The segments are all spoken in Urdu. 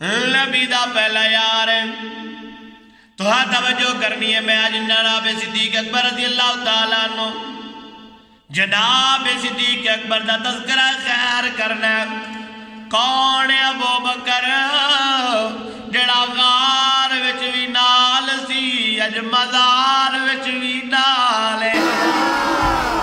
نبی دا پہلا یار ہے تو ہاں توجہ کرنی ہے میں آج جناب صدیق اکبر رضی اللہ تعالیٰ عنہ جناب صدیق اکبر دا تذکرہ خیر کرنا کون ہے ابو بکر جڑا غار وچ بھی نال سی اج مزار وچ بھی نال ہے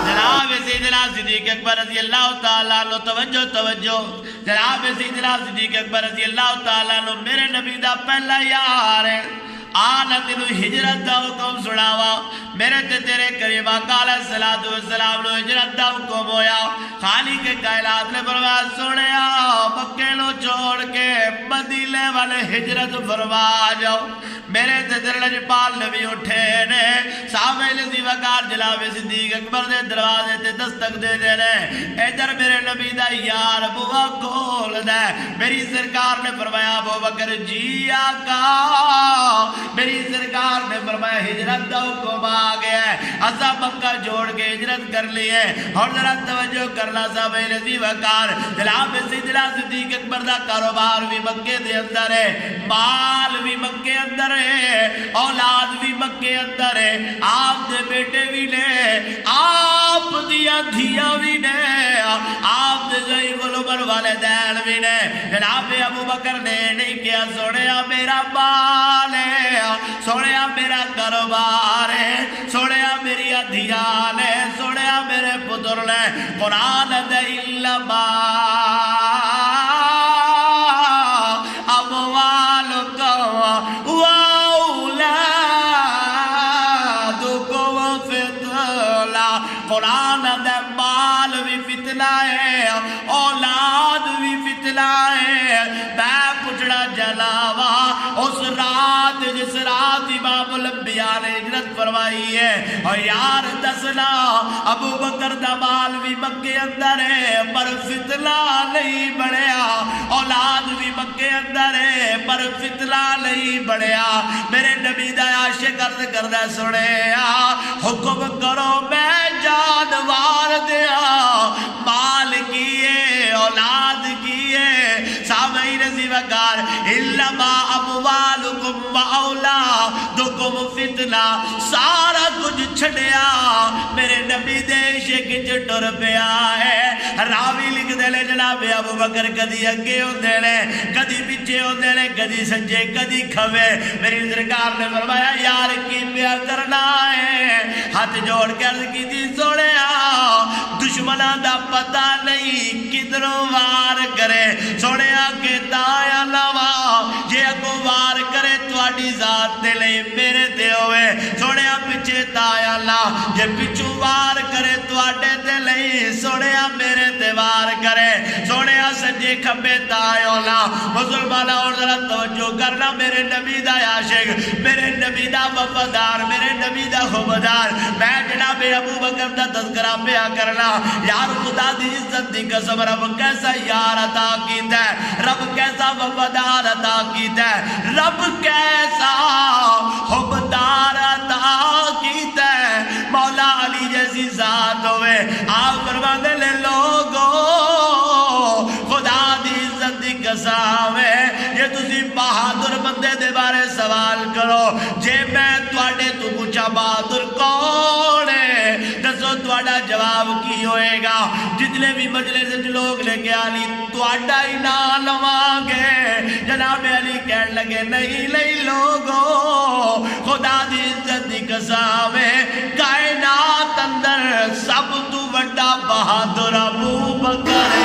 جناب سیدنا صدیق اکبر رضی اللہ تعالیٰ عنہ توجہ جناب سیدنا صدیق اکبر رضی اللہ تعالیٰ عنہ میرے نبی دا پہلا یار ہے آنا تینو ہجرت دا حکم سناوا میرے تے تیرے قریب آقا علیہ السلام نو ہجرت دا حکم ہویا خالق کے کائنات نے فرمایا سنیا مکے نو چھوڑ کے مدینے والے ہجرت فرما جاؤ میرے تے تیرے لجپال نبی اٹھے نے صحابہ نزی وقار جناب صدیق اکبر دے دروازے تے دستک دے دے نے ادھر میرے نبی دا یار بوا کھول دے میری سرکار نے فرمایا ابو بکر جی آقا میری سرکار نے فرمایا ہجرت دا حکم آ گیا ہے اسا مکہ جوڑ کے ہجرت کر لی ہے اور ذرا توجہ کرنا صحابہ نزی وقار جناب سیدنا صدیق اکبر دا کاروبار بھی مکے دے اندر ہے مال بھی مکے اندر ہے اولاد بھی مکے اندر ہے آپ دے بیٹے بھی نے آپ دیا دھیاں بھی نے آپ دے ضعیف العمر والدین بھی نے جناب ابو بکر نے نہیں کیا سوڑیا میرا مال ہے سوڑیا میرا کاروبار ہے سوڑیا میری ادھیان ہے سوڑیا میرے پتر نے قرآن دے علما قرآن دے مال بھی فتنہ ہے اولاد بھی فتنہ ہے میں پچھڑا جلاوا اس رات جس رات امام الانبیاء نے ہجرت فرمائی ہے اور یار دسنا ابو بکر دا مال بھی مکے اندر ہے پر فتنہ نہیں بڑھیا اولاد بھی مکے اندر ہے پر فتنہ نہیں بڑھیا میرے نبی دا عاشق عرض کردہ سنیا حکم کرو میں جانوار دیا مال کیے اولاد کیے سامعین نزی وقار انما اموالکم و اولادکم فتنہ سارا کچھ چھڑیا میرے نبی دے عشق وچ ٹر پیا ہے راوی لکھ دے لے جناب ابو بکر کدی اگے ہوندے نے کدی پیچھے ہوندے نے کدی سجے کدی کھوے میری سرکار نے فرمایا یار کی پیا کرنا ہے ہاتھ جوڑ کے عرض کی تھی سوڑیا دشمنہ دا پتہ نہیں کدھروں وار کرے سوڑیا کے تایا لوا جے اگو وار کرے تواڈی ذات دے لئی میرے تے ہوئے سوڑیا پچھے تایا لا جے پچھو وار کرے تواڈے تے لئی سوڑیا میرے تے وار کرے سوڑیا سجے کھبے تایا لا مسلمانہ اور ذرا توجہ کرنا میرے نبی دا عاشق میرے نبی دا وفادار میرے نبی دا خبردار میں جناب ابو بکر دا تذکرہ پیا کرنا یار خدا دی عزت دی قسم رب کیسا یار عطا کیتا ہے رب کیسا وفادار عطا کیتا ہے رب کیسا خبردار عطا کیتا ہے مولا علی جیسی ذات ہوئے آپ فرمانے لے لوگو خدا دی عزت دی قسم ہے یہ تسی بہادر بندے دے بارے سوال کرو جے میں تواڈے تو پوچھا بہادر کون ہے دسو تواڈا جواب کی ہوئے گا جتنے بھی مجلس لوگ لے کے علی تواڈا ہی نہ لواں گے جناب علی کہنے لگے نہیں نہیں لوگو خدا دی عزت دی قسم ہے کائنات اندر سب تو بڑا بہادر ابو بکر